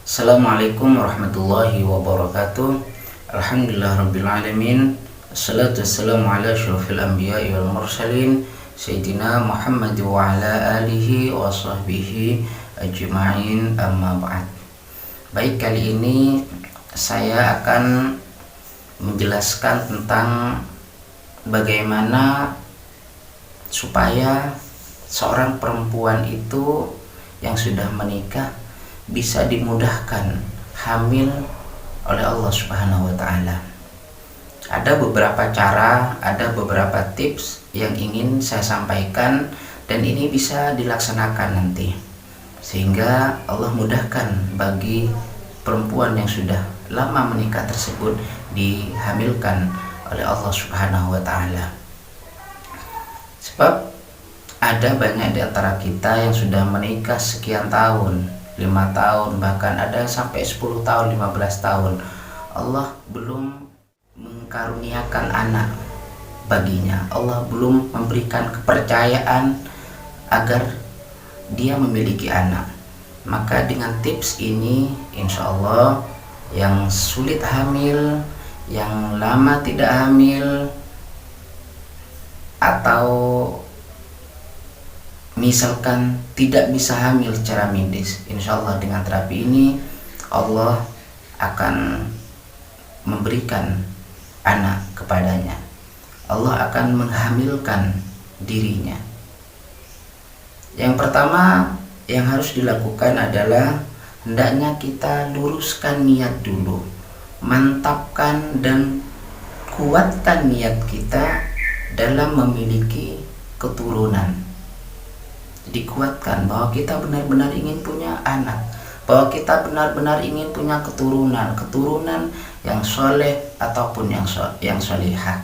Assalamualaikum warahmatullahi wabarakatuh. Alhamdulillahirrabbilalamin. Assalatu wassalamu ala asyrafil anbiya'i wal mursalin Sayyidina Muhammad wa ala alihi wa sahbihi ajma'in, amma ba'd. Baik, kali ini saya akan menjelaskan tentang bagaimana supaya seorang perempuan itu yang sudah menikah bisa dimudahkan hamil oleh Allah Subhanahu wa Ta'ala. Ada beberapa cara, ada beberapa tips yang ingin saya sampaikan, dan ini bisa dilaksanakan nanti sehingga Allah mudahkan bagi perempuan yang sudah lama menikah tersebut dihamilkan oleh Allah Subhanahu wa Ta'ala. Sebab ada banyak di antara kita yang sudah menikah sekian tahun, 5 tahun, bahkan ada sampai 10 tahun, 15 tahun, Allah belum mengkaruniakan anak baginya. Allah belum memberikan kepercayaan agar dia memiliki anak. Maka dengan tips ini, insya Allah yang sulit hamil, yang lama tidak hamil, atau misalkan tidak bisa hamil secara medis, insya Allah dengan terapi ini Allah akan memberikan anak kepadanya. Allah akan menghamilkan dirinya. Yang pertama yang harus dilakukan adalah hendaknya kita luruskan niat dulu, mantapkan dan kuatkan niat kita dalam memiliki keturunan. Dikuatkan bahwa kita benar-benar ingin punya anak, bahwa kita benar-benar ingin punya keturunan yang soleh ataupun yang solehah.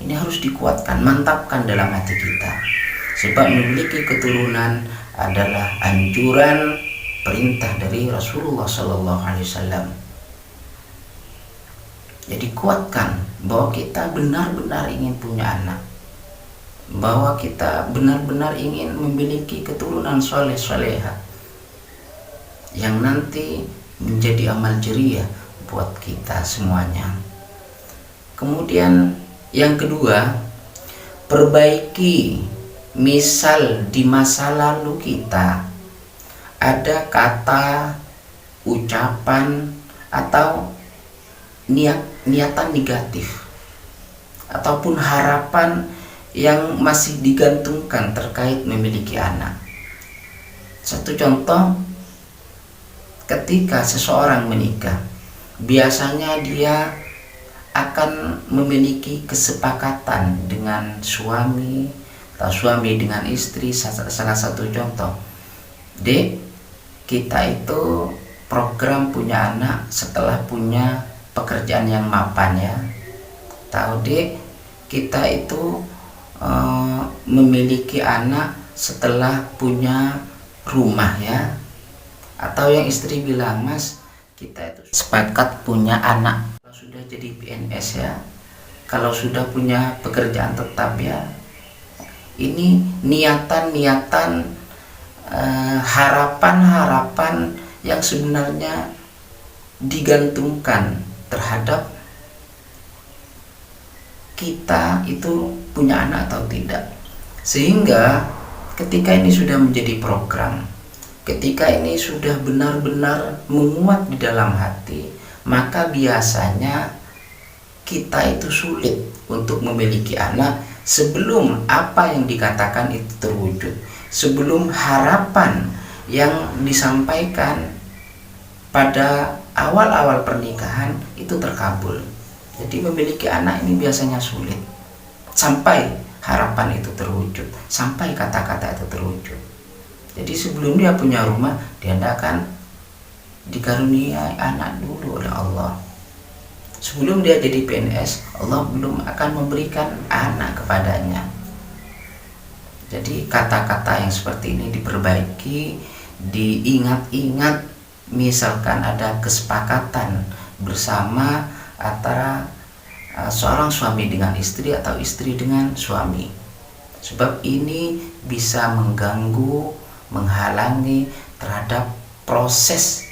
Ini harus dikuatkan, mantapkan dalam hati kita, sebab memiliki keturunan adalah anjuran perintah dari Rasulullah SAW. Jadi kuatkan bahwa kita benar-benar ingin punya anak, bahwa kita benar-benar ingin memiliki keturunan soleh-solehah yang nanti menjadi amal jariah buat kita semuanya. Kemudian yang kedua, perbaiki misal di masa lalu kita ada kata, ucapan, atau niatan negatif ataupun harapan yang masih digantungkan terkait memiliki anak. Satu contoh, ketika seseorang menikah, biasanya dia akan memiliki kesepakatan dengan suami atau suami dengan istri. Salah satu contoh, Dek, kita itu program punya anak setelah punya pekerjaan yang mapan ya. Tahu Dek, kita itu memiliki anak setelah punya rumah ya. Atau yang istri bilang, Mas, kita itu sepakat punya anak kalau sudah jadi PNS ya, kalau sudah punya pekerjaan tetap ya. Ini niatan-niatan, harapan-harapan yang sebenarnya digantungkan terhadap kita itu punya anak atau tidak. Sehingga ketika ini sudah menjadi program, ketika ini sudah benar-benar menguat di dalam hati, maka biasanya kita itu sulit untuk memiliki anak sebelum apa yang dikatakan itu terwujud, sebelum harapan yang disampaikan pada awal-awal pernikahan itu terkabul. Jadi memiliki anak ini biasanya sulit sampai harapan itu terwujud, sampai kata-kata itu terwujud. Jadi sebelum dia punya rumah, dia tidak akan dikaruniai anak dulu oleh Allah. Sebelum dia jadi PNS, Allah belum akan memberikan anak kepadanya. Jadi kata-kata yang seperti ini diperbaiki, diingat-ingat. Misalkan ada kesepakatan bersama antara seorang suami dengan istri atau istri dengan suami, sebab ini bisa mengganggu, menghalangi terhadap proses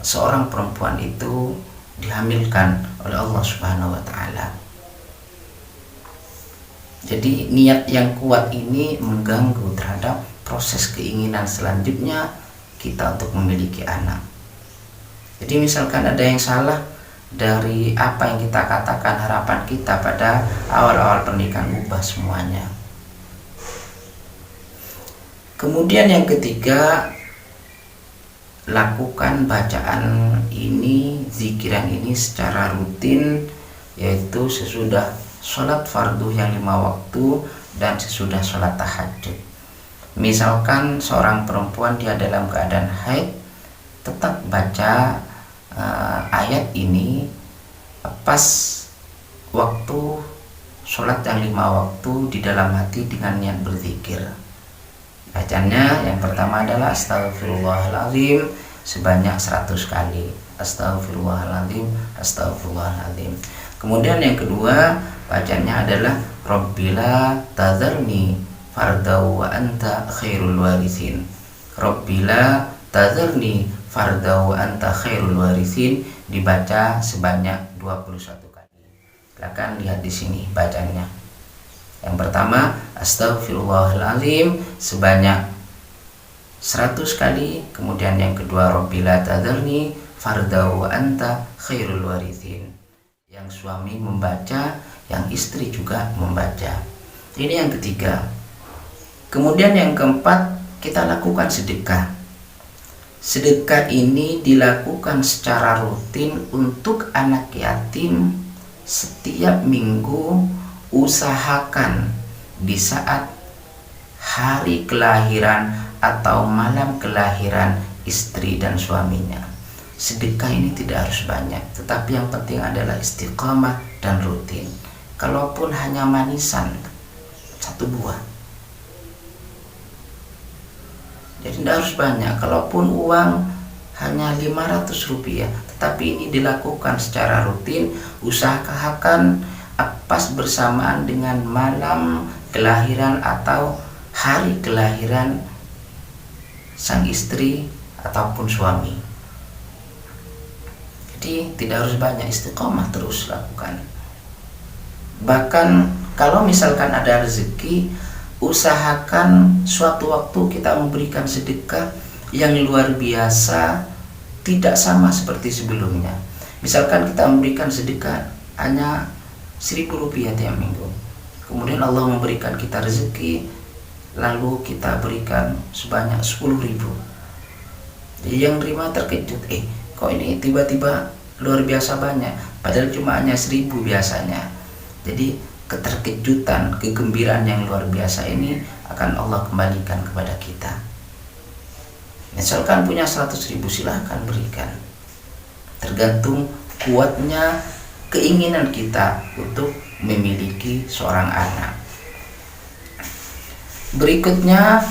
seorang perempuan itu dihamilkan oleh Allah Subhanahu wa taala. Jadi niat yang kuat ini mengganggu terhadap proses keinginan selanjutnya kita untuk memiliki anak. Jadi misalkan ada yang salah dari apa yang kita katakan, harapan kita pada awal-awal pernikahan ubah semuanya. Kemudian yang ketiga, lakukan bacaan ini, zikiran ini secara rutin, yaitu sesudah sholat fardu yang 5 waktu dan sesudah sholat tahajud. Misalkan seorang perempuan dia dalam keadaan haid, tetap baca ayat ini pas waktu sholat yang 5 waktu di dalam hati dengan niat berzikir. Bacanya yang pertama adalah Astaghfirullahaladzim sebanyak 100 kali. Astaghfirullahaladzim, Astaghfirullahaladzim. Kemudian yang kedua, bacanya adalah Rabbila tazarni fardau wa anta khairul warisin. Rabbila tazarni fardau wa anta khairul warisin, dibaca sebanyak 21 kali. Silakan lihat di sini bacanya. Yang pertama, Astaghfirullahaladzim sebanyak 100 kali. Kemudian yang kedua, Rabbila tadharni fardau wa anta khairul warithin. Yang suami membaca, yang istri juga membaca. Ini yang ketiga. Kemudian yang keempat, kita lakukan sedekah. Sedekah ini dilakukan secara rutin untuk anak yatim setiap minggu. Usahakan di saat hari kelahiran atau malam kelahiran istri dan suaminya. Sedekah ini tidak harus banyak, tetapi yang penting adalah istiqamah dan rutin. Kalaupun hanya manisan 1 buah, jadi tidak harus banyak. Kalaupun uang hanya 500 rupiah, tetapi ini dilakukan secara rutin. Usahakan pas bersamaan dengan malam kelahiran atau hari kelahiran sang istri ataupun suami. Jadi tidak harus banyak, istiqomah terus lakukan. Bahkan kalau misalkan ada rezeki, usahakan suatu waktu kita memberikan sedekah yang luar biasa, tidak sama seperti sebelumnya. Misalkan kita memberikan sedekah hanya 1.000 rupiah tiap minggu, kemudian Allah memberikan kita rezeki, lalu kita berikan sebanyak 10.000. Jadi yang terima terkejut, kok ini tiba-tiba luar biasa banyak, padahal cuma hanya 1.000 biasanya. Jadi keterkejutan, kegembiraan yang luar biasa ini akan Allah kembalikan kepada kita. Misalkan punya 100.000, silahkan berikan, tergantung kuatnya keinginan kita untuk memiliki seorang anak. Berikutnya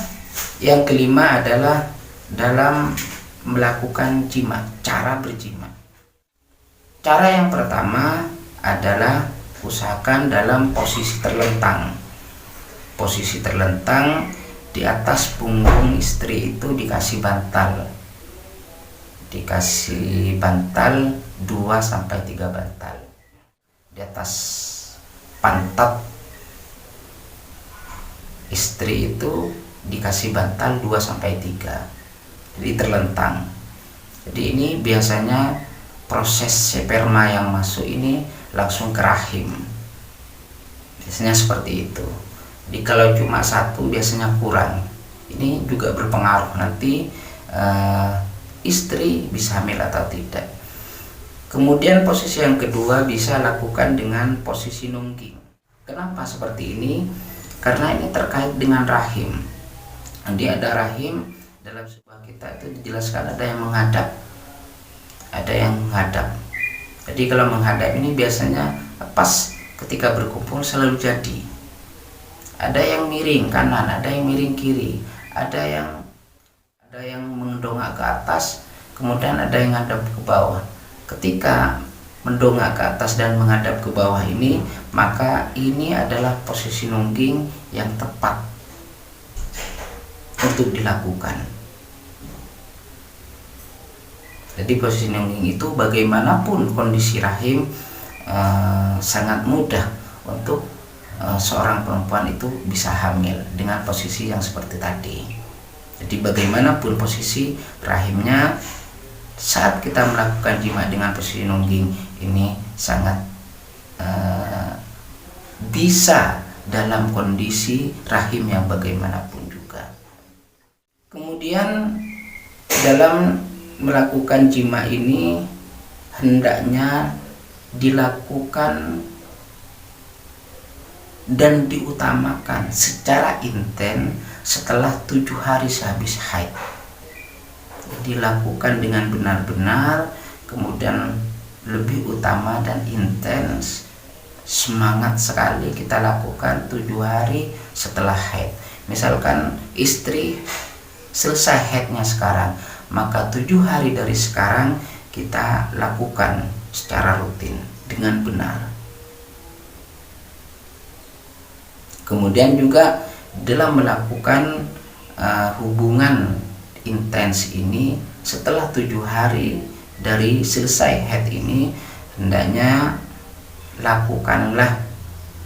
yang kelima adalah dalam melakukan jima, cara berjima. Cara yang pertama adalah usahakan dalam posisi terlentang. Posisi terlentang, di atas punggung istri itu dikasih bantal. Dikasih bantal 2-3 bantal. Di atas pantat istri itu dikasih bantal 2-3, jadi terlentang. Jadi ini biasanya proses sperma yang masuk ini langsung ke rahim, biasanya seperti itu. Jadi kalau cuma 1 biasanya kurang, ini juga berpengaruh nanti istri bisa hamil atau tidak. Kemudian posisi yang kedua bisa lakukan dengan posisi nungging. Kenapa seperti ini? Karena ini terkait dengan rahim. Nanti ada rahim, dalam sebuah kita itu dijelaskan ada yang menghadap, ada yang menghadap. Jadi kalau menghadap ini biasanya pas ketika berkumpul selalu jadi. Ada yang miring kanan, ada yang miring kiri, ada yang mendongak ke atas, kemudian ada yang menghadap ke bawah. Ketika mendongak ke atas dan menghadap ke bawah ini, maka ini adalah posisi nungging yang tepat untuk dilakukan. Jadi posisi nungging itu bagaimanapun kondisi rahim sangat mudah untuk seorang perempuan itu bisa hamil dengan posisi yang seperti tadi. Jadi bagaimanapun posisi rahimnya, saat kita melakukan jima dengan posisi nungging ini sangat bisa dalam kondisi rahim yang bagaimanapun juga. Kemudian dalam melakukan jima ini hendaknya dilakukan dan diutamakan secara intens setelah 7 hari sehabis haid. Dilakukan dengan benar-benar, kemudian lebih utama dan intens, semangat sekali kita lakukan 7 hari setelah haid. Misalkan istri selesai haidnya sekarang, maka 7 hari dari sekarang kita lakukan secara rutin dengan benar. Kemudian juga dalam melakukan hubungan intens ini setelah 7 hari dari selesai haid ini, hendaknya lakukanlah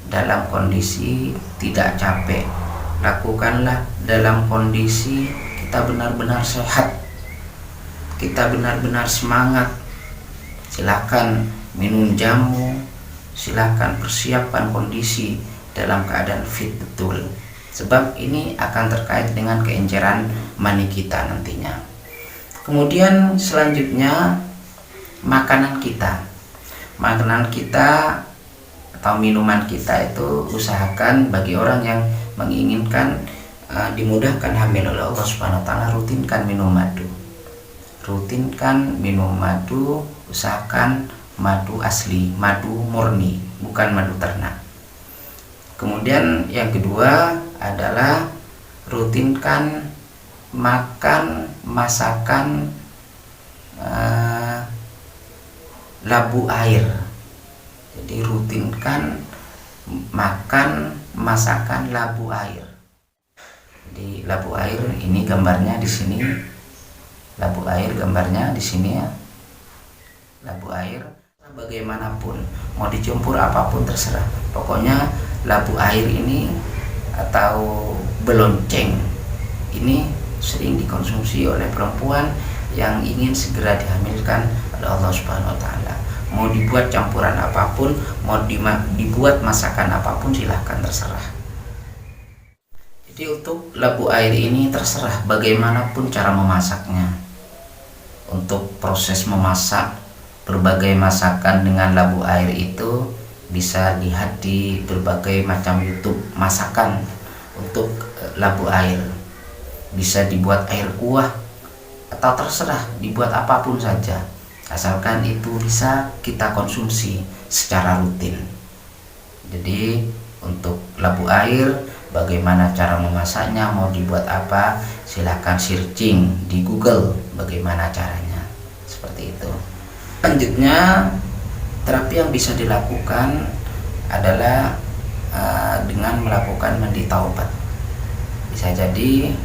dalam kondisi tidak capek, lakukanlah dalam kondisi kita benar-benar sehat, kita benar-benar semangat. Silakan minum jamu, silakan persiapkan kondisi dalam keadaan fit betul, sebab ini akan terkait dengan keenceran mani kita nantinya. Kemudian selanjutnya makanan kita atau minuman kita itu usahakan bagi orang yang menginginkan dimudahkan hamil oleh Allah Subhanahu wa taala, rutinkan minum madu. Rutinkan minum madu, usahakan madu asli, madu murni, bukan madu ternak. Kemudian yang kedua adalah rutinkan makan masakan labu air. Jadi rutinkan makan masakan labu air. Jadi labu air ini gambarnya di sini. Labu air gambarnya di sini ya. Labu air bagaimanapun, mau dicampur apapun terserah. Pokoknya labu air ini atau belonceng ini sering dikonsumsi oleh perempuan yang ingin segera dihamilkan oleh Allah Subhanahu wa taala. Mau dibuat campuran apapun, mau dibuat masakan apapun, silahkan, terserah. Jadi untuk labu air ini terserah bagaimanapun cara memasaknya. Untuk proses memasak berbagai masakan dengan labu air itu bisa lihat di berbagai macam YouTube masakan untuk labu air. Bisa dibuat air kuah atau terserah dibuat apapun saja, asalkan itu bisa kita konsumsi secara rutin. Jadi untuk labu air bagaimana cara memasaknya, mau dibuat apa, silahkan searching di Google bagaimana caranya, seperti itu. Selanjutnya terapi yang bisa dilakukan adalah dengan melakukan mandi taubat. Bisa jadi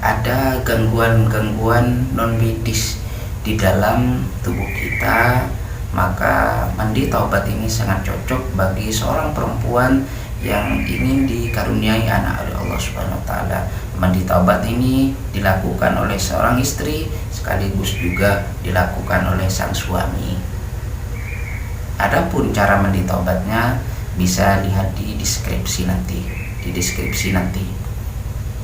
ada gangguan-gangguan non medis di dalam tubuh kita, maka mandi taubat ini sangat cocok bagi seorang perempuan yang ingin dikaruniai anak oleh Allah Subhanahu wa taala. Mandi taubat ini dilakukan oleh seorang istri sekaligus juga dilakukan oleh sang suami. Adapun cara mandi taubatnya bisa lihat di deskripsi nanti,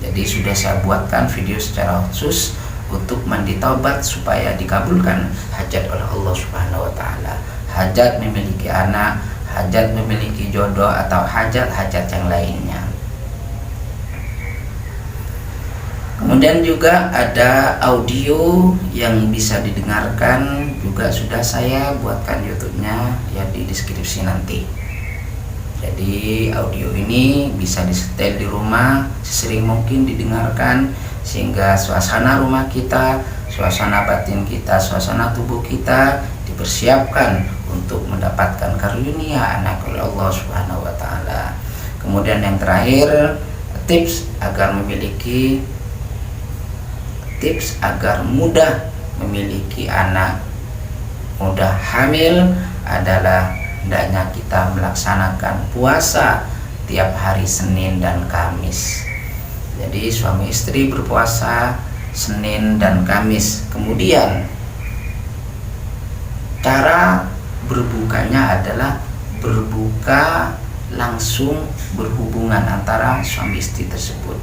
Jadi sudah saya buatkan video secara khusus untuk mandi taubat supaya dikabulkan hajat oleh Allah Subhanahu wa taala. Hajat memiliki anak, hajat memiliki jodoh, atau hajat-hajat yang lainnya. Kemudian juga ada audio yang bisa didengarkan, juga sudah saya buatkan YouTube-nya ya di deskripsi nanti. Jadi audio ini bisa disetel di rumah sesering mungkin didengarkan, sehingga suasana rumah kita, suasana batin kita, suasana tubuh kita dipersiapkan untuk mendapatkan karunia anak oleh Allah Subhanahu wa taala. Kemudian yang terakhir, tips agar mudah memiliki anak mudah hamil adalah hendaknya kita melaksanakan puasa tiap hari Senin dan Kamis. Jadi suami istri berpuasa Senin dan Kamis. Kemudian cara berbukanya adalah berbuka langsung berhubungan antara suami istri tersebut,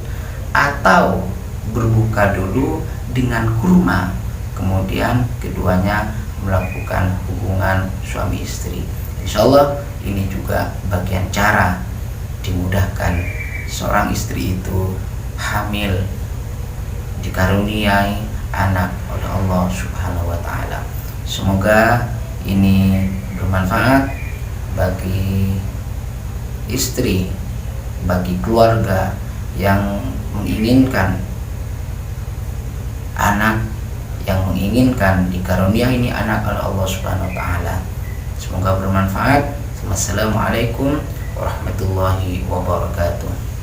atau berbuka dulu dengan kurma, kemudian keduanya melakukan hubungan suami istri. Insya Allah ini juga bagian cara dimudahkan seorang istri itu hamil, dikaruniai anak oleh Allah Subhanahu wa Ta'ala. Semoga ini bermanfaat bagi istri, bagi keluarga yang menginginkan anak, yang menginginkan dikaruniai ini anak oleh Allah Subhanahu wa Ta'ala. Semoga bermanfaat. Wassalamualaikum warahmatullahi wabarakatuh.